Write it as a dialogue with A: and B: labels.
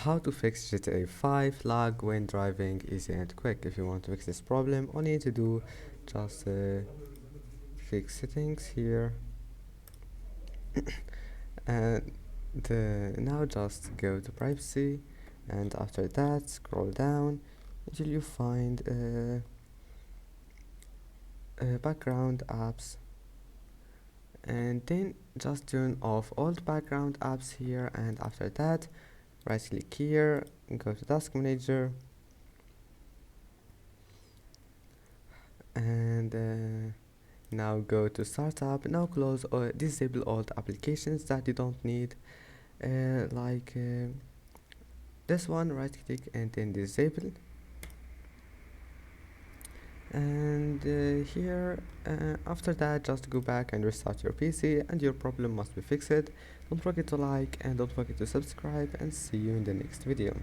A: how to fix GTA 5 lag when driving easy and quick. If you want to fix this problem, all you need to do just fix settings here and now just go to privacy, and after that scroll down until you find background apps, and then just turn off all the background apps here, and after that right click here and go to task manager, and now go to startup. Now close or disable all the applications that you don't need, like this one. Right click and then disable, and here after that just go back and restart your PC and your problem must be fixed. Don't forget to like and don't forget to subscribe, and see you in the next video.